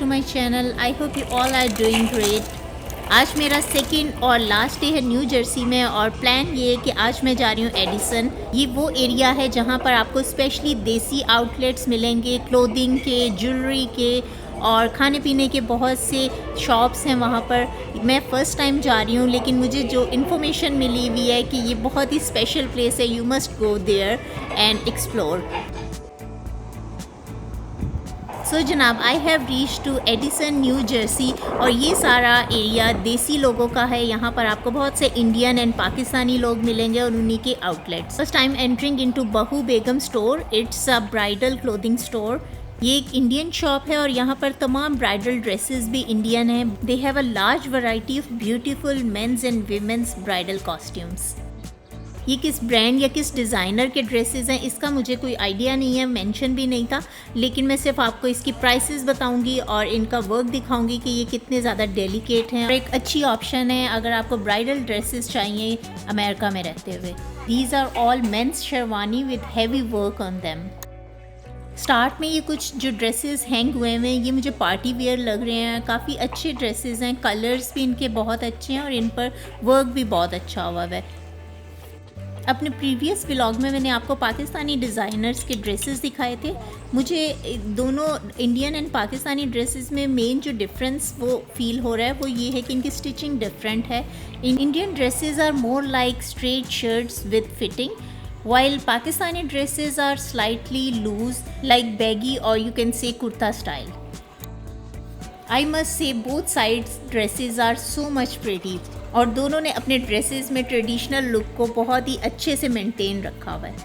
My channel. I hope you all are doing great. आज मेरा second और last day है न्यू जर्सी में और प्लान ये है कि आज मैं जा रही हूँ एडिसन। ये वो एरिया है जहाँ पर आपको स्पेशली देसी आउटलेट्स मिलेंगे, क्लोथिंग के, ज्वेलरी के और खाने पीने के बहुत से शॉप्स हैं वहाँ पर। मैं फ़र्स्ट टाइम जा रही हूँ, लेकिन मुझे जो इन्फॉर्मेशन मिली हुई है कि ये बहुत ही स्पेशल प्लेस है, you must go there and explore. So जनाब, I have reach to Edison New Jersey और ये सारा एरिया देसी लोगों का है। यहाँ पर आपको बहुत से इंडियन एंड पाकिस्तानी लोग मिलेंगे और उन्हीं के outlets. First time entering into Bahu Begum store. It's a bridal clothing store. ये एक इंडियन शॉप है और यहाँ पर तमाम ब्राइडल ड्रेसेस भी इंडियन हैं। They have a large variety of beautiful men's and women's bridal costumes. ये किस ब्रांड या किस डिज़ाइनर के ड्रेसेस हैं इसका मुझे कोई आइडिया नहीं है, मेंशन भी नहीं था, लेकिन मैं सिर्फ आपको इसकी प्राइसेस बताऊंगी और इनका वर्क दिखाऊंगी कि ये कितने ज़्यादा डेलिकेट हैं और एक अच्छी ऑप्शन है अगर आपको ब्राइडल ड्रेसेस चाहिए अमेरिका में रहते हुए। These are all men's sherwani with heavy work on them. Start में ये कुछ जो ड्रेसेस हैंग हुए हैं ये मुझे पार्टी वेयर लग रहे हैं। काफ़ी अच्छे ड्रेसेस हैं, कलर्स भी इनके बहुत अच्छे हैं और इन पर वर्क भी बहुत अच्छा हुआ है। अपने प्रीवियस व्लॉग में मैंने आपको पाकिस्तानी डिज़ाइनर्स के ड्रेसेस दिखाए थे। मुझे दोनों इंडियन एंड पाकिस्तानी ड्रेसेस में मेन जो डिफरेंस वो फील हो रहा है वो ये है कि इनकी स्टिचिंग डिफरेंट है। Indian dresses are more like straight shirts with fitting, while Pakistani dresses are slightly loose like baggy or you can say kurta style. I must say both sides dresses are so much pretty और दोनों ने अपने dresses में traditional look को बहुत ही अच्छे से maintain रखा हुआ है।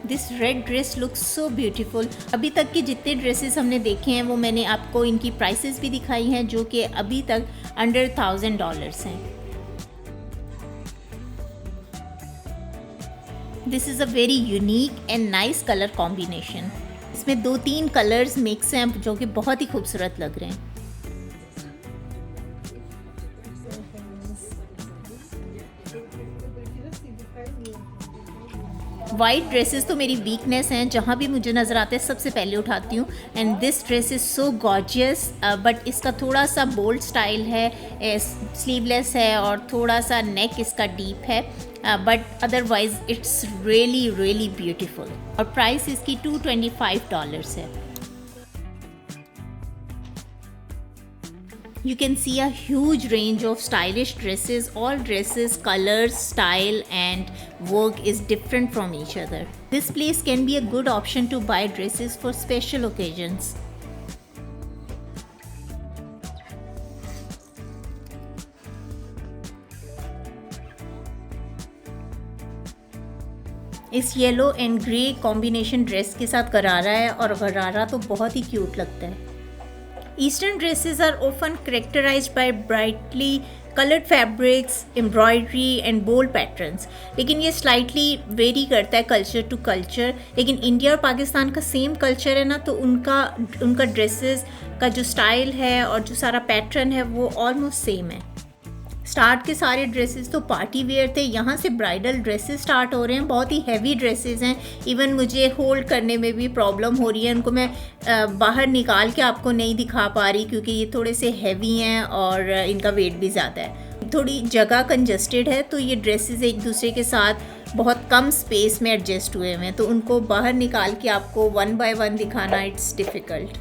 This red dress looks so beautiful. अभी तक के जितने ड्रेसेस हमने देखे हैं वो मैंने आपको इनकी प्राइसेस भी दिखाई हैं जो कि अभी तक अंडर $1000 हैं। This is a very unique and nice colour combination. इसमें 2-3 कलर्स मिक्स हैं जो कि बहुत ही खूबसूरत लग रहे हैं। वाइट ड्रेसेस तो मेरी वीकनेस हैं, जहाँ भी मुझे नज़र आते हैं सबसे पहले उठाती हूँ। And this dress is so gorgeous, but इसका थोड़ा सा बोल्ड स्टाइल है, स्लीवलेस है और थोड़ा सा नेक इसका डीप है, but otherwise it's really really beautiful. और प्राइस इसकी $225 है। You can see a huge range of stylish dresses. All dresses, colors, style and work is different from each other. This place can be a good option to buy dresses for special occasions. इस yellow and grey combination dress के साथ गरारा है और गरारा तो बहुत ही cute लगता है। Eastern dresses are often characterized by brightly colored fabrics, embroidery and bold patterns. लेकिन ये slightly vary करता है culture to culture। लेकिन इंडिया और पाकिस्तान का सेम कल्चर है ना, तो उनका ड्रेसेस का जो स्टाइल है और जो सारा पैटर्न है वो ऑलमोस्ट सेम है। स्टार्ट के सारे ड्रेसेस तो पार्टी वेयर थे, यहाँ से ब्राइडल ड्रेसेस स्टार्ट हो रहे हैं। बहुत ही हैवी ड्रेसेस हैं, इवन मुझे होल्ड करने में भी प्रॉब्लम हो रही है। उनको मैं बाहर निकाल के आपको नहीं दिखा पा रही क्योंकि ये थोड़े से हैवी हैं और इनका वेट भी ज़्यादा है। थोड़ी जगह कंजस्टेड है तो ये ड्रेसेस एक दूसरे के साथ बहुत कम स्पेस में एडजस्ट हुए हुए हैं, तो उनको बाहर निकाल के आपको 1 by 1 दिखाना it's difficult.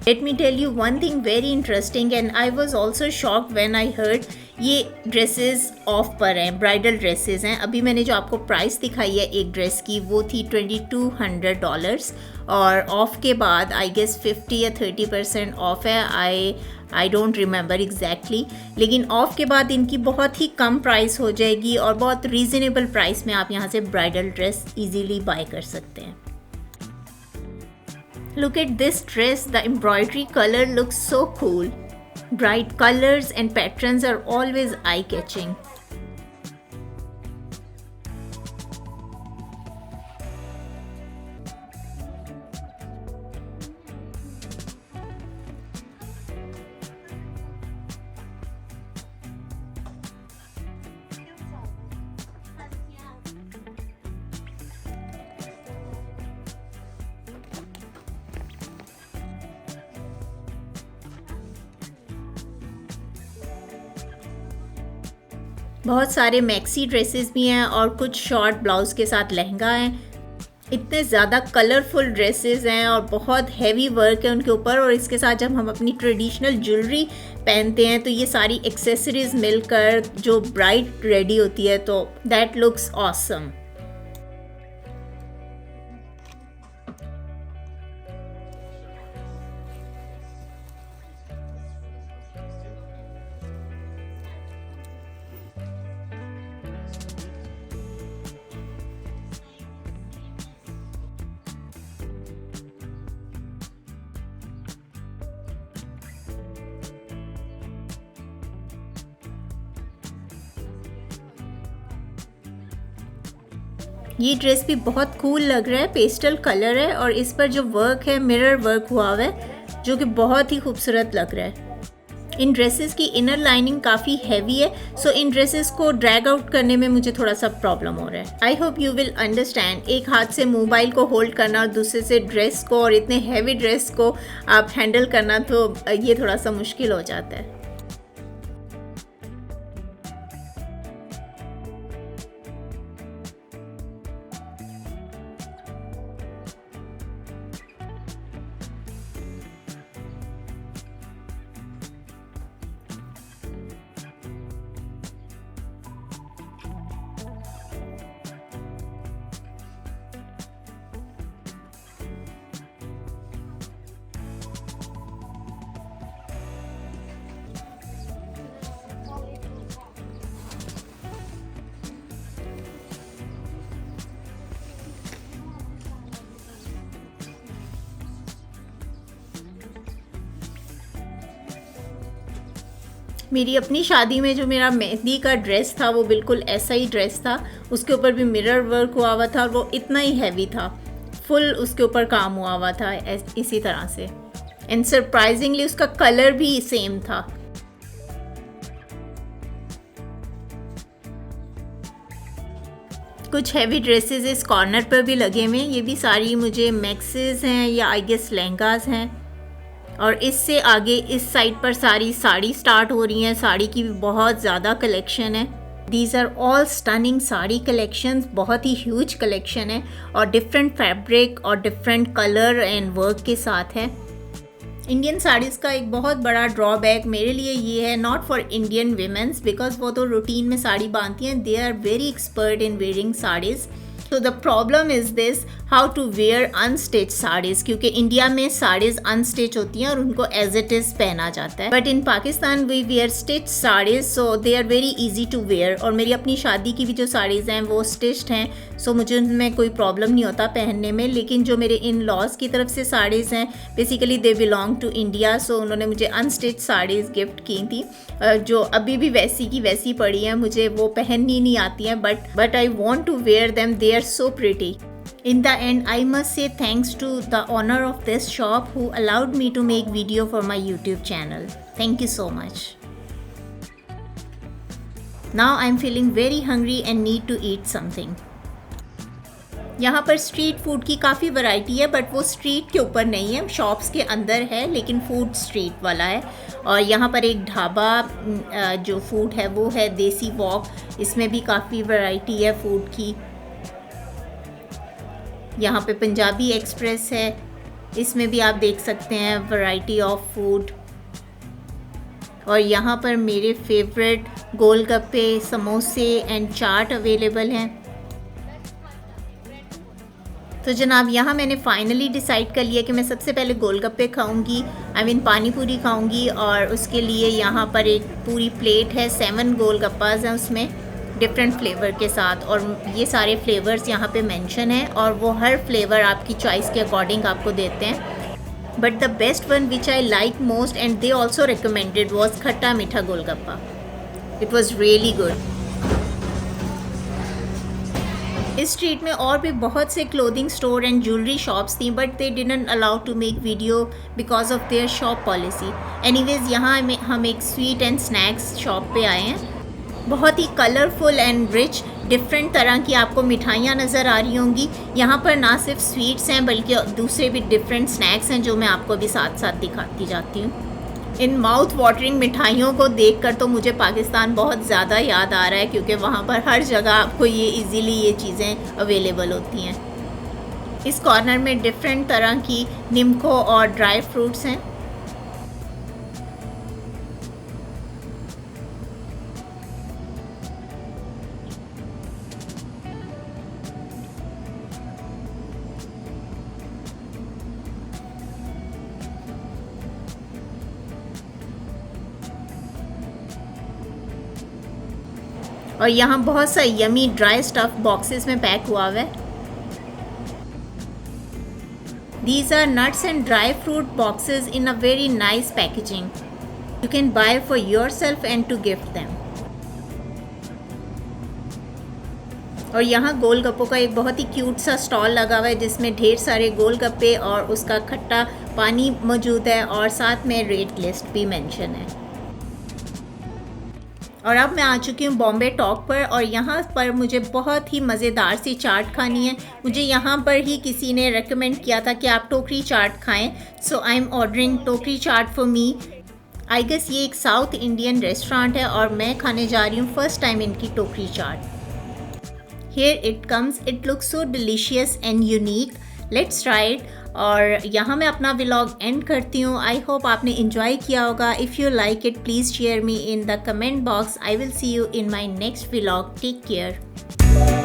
Let me tell you one thing very interesting and I was also shocked when I heard ये ड्रेसेस ऑफ पर हैं, ब्राइडल ड्रेसेस हैं। अभी मैंने जो आपको प्राइस दिखाई है एक ड्रेस की वो थी $2200 और ऑफ के बाद आई गेस 50 या 30% ऑफ है। आई डोंट रिमेंबर एग्जैक्टली, लेकिन ऑफ के बाद इनकी बहुत ही कम प्राइस हो जाएगी और बहुत रीज़नेबल प्राइस में आप यहाँ से ब्राइडल ड्रेस ईजीली बाय कर सकते हैं। Look at this dress, the embroidery color looks so cool. Bright colors and patterns are always eye-catching. बहुत सारे मैक्सी ड्रेसेस भी हैं और कुछ शॉर्ट ब्लाउज के साथ लहंगा है। इतने ज़्यादा कलरफुल ड्रेसेस हैं और बहुत हैवी वर्क है उनके ऊपर, और इसके साथ जब हम अपनी ट्रेडिशनल ज्वेलरी पहनते हैं तो ये सारी एक्सेसरीज मिलकर जो ब्राइड रेडी होती है, तो दैट लुक्स ऑसम। ये ड्रेस भी बहुत कूल लग रहा है, पेस्टल कलर है और इस पर जो वर्क है मिरर वर्क हुआ हुआ है जो कि बहुत ही खूबसूरत लग रहा है। इन ड्रेसेस की इनर लाइनिंग काफ़ी हैवी है, सो इन ड्रेसेस को ड्रैग आउट करने में मुझे थोड़ा सा प्रॉब्लम हो रहा है। आई होप यू विल अंडरस्टैंड, एक हाथ से मोबाइल को होल्ड करना और दूसरे से ड्रेस को, और इतने हैवी ड्रेस को आप हैंडल करना, तो ये थोड़ा सा मुश्किल हो जाता है। मेरी अपनी शादी में जो मेरा मेहंदी का ड्रेस था वो बिल्कुल ऐसा ही ड्रेस था, उसके ऊपर भी मिरर वर्क हुआ हुआ था और वो इतना ही हैवी था, फुल उसके ऊपर काम हुआ हुआ था इसी तरह से, एंड सरप्राइजिंगली उसका कलर भी सेम था। कुछ हैवी ड्रेसेस इस कॉर्नर पर भी लगे हुए हैं, ये भी सारी मुझे मैक्सेस हैं या आई गेस लहंगास हैं, और इससे आगे इस साइड पर सारी साड़ी स्टार्ट हो रही हैं। साड़ी की भी बहुत ज़्यादा कलेक्शन है। These are all stunning sari collections, बहुत ही ह्यूज कलेक्शन है और डिफरेंट फैब्रिक और डिफरेंट कलर एंड वर्क के साथ है। इंडियन साड़ीज़ का एक बहुत बड़ा ड्रॉबैक मेरे लिए ये है, not for Indian womens, because वो तो रूटीन में साड़ी बांधती हैं, they are very expert in wearing saris. तो the problem is this, how to wear unstitch saris, क्योंकि इंडिया में साड़ीज़ अनस्टिच होती हैं और उनको एज इट इज़ पहना जाता है, but in Pakistan we wear stitch saris, so they are very easy to wear. और मेरी अपनी शादी की भी जो साड़ीज़ हैं वो स्टिच्ड हैं, सो मुझे उनमें कोई प्रॉब्लम नहीं होता पहनने में। लेकिन जो मेरे इन लॉज की तरफ से साड़ीज़ हैं, basically they belong to India, so उन्होंने मुझे अनस्टिच साड़ीज़ गिफ्ट की थी, जो अभी भी वैसी की वैसी पड़ी हैं, मुझे वो पहननी नहीं आती हैं, but I want to wear them, they are so pretty. In the end, I must say thanks to the owner of this shop who allowed me to make video for my YouTube channel. Thank you so much. Now I'm feeling very hungry and need to eat something. यहाँ पर street food की काफ़ी variety है, but वो street के ऊपर नहीं है, शॉप्स के अंदर है, लेकिन फूड स्ट्रीट वाला है। और यहाँ पर एक ढाबा जो फूड है वो है देसी वॉक, इसमें भी काफ़ी वैरायटी है फूड की। यहाँ पे पंजाबी एक्सप्रेस है, इसमें भी आप देख सकते हैं वैरायटी ऑफ फूड। और यहाँ पर मेरे फेवरेट गोलगप्पे, समोसे एंड चाट अवेलेबल हैं। तो जनाब, यहाँ मैंने फाइनली डिसाइड कर लिया कि मैं सबसे पहले गोलगप्पे खाऊंगी, आई मीन पानी पूरी खाऊंगी, और उसके लिए यहाँ पर एक पूरी प्लेट है, 7 गोलगप्पाज हैं उसमें डिफरेंट फ्लेवर के साथ, और ये सारे फ्लेवर्स यहाँ पे मेंशन है और वो हर फ्लेवर आपकी चॉइस के अकॉर्डिंग आपको देते हैं। But the best one which I like most and they also recommended was खट्टा मीठा golgappa. It was really good. इस स्ट्रीट में और भी बहुत से clothing store and jewellery shops थी, but they didn't allow to make video because of their shop policy. Anyways, यहाँ हम एक स्वीट एंड स्नैक्स शॉप पे आए हैं। बहुत ही कलरफुल एंड रिच डिफरेंट तरह की आपको मिठाइयाँ नज़र आ रही होंगी। यहाँ पर ना सिर्फ स्वीट्स हैं बल्कि दूसरे भी डिफरेंट स्नैक्स हैं जो मैं आपको भी साथ साथ दिखाती जाती हूँ। इन माउथ वाटरिंग मिठाइयों को देखकर तो मुझे पाकिस्तान बहुत ज़्यादा याद आ रहा है, क्योंकि वहाँ पर हर जगह आपको ये इजीली ये चीज़ें अवेलेबल होती हैं। इस कॉर्नर में डिफरेंट तरह की निम्को और ड्राई फ्रूट्स हैं। और यहाँ बहुत सा यमी ड्राई स्टफ बॉक्सेस में पैक हुआ हुआ है। These are nuts and dry fruit boxes in a very nice packaging. You can buy for yourself and to gift them. और यहाँ गोलगप्पों का एक बहुत ही क्यूट सा स्टॉल लगा हुआ है, जिसमें ढेर सारे गोलगप्पे और उसका खट्टा पानी मौजूद है, और साथ में रेट लिस्ट भी मेंशन है। और अब मैं आ चुकी हूँ बॉम्बे टॉक पर, और यहाँ पर मुझे बहुत ही मज़ेदार सी चाट खानी है। मुझे यहाँ पर ही किसी ने रेकमेंड किया था कि आप टोकरी चाट खाएं, सो आई एम ऑर्डरिंग टोकरी चाट फॉर मी। आई गेस ये एक साउथ इंडियन रेस्टोरेंट है और मैं खाने जा रही हूँ फर्स्ट टाइम इनकी टोकरी चाट। Here it comes, it looks so delicious and unique. Let's try it. और यहाँ मैं अपना व्लॉग एंड करती हूँ। आई होप आपने इन्जॉय किया होगा। If you like it please share me in the comment box. I will see you in my next vlog. Take care.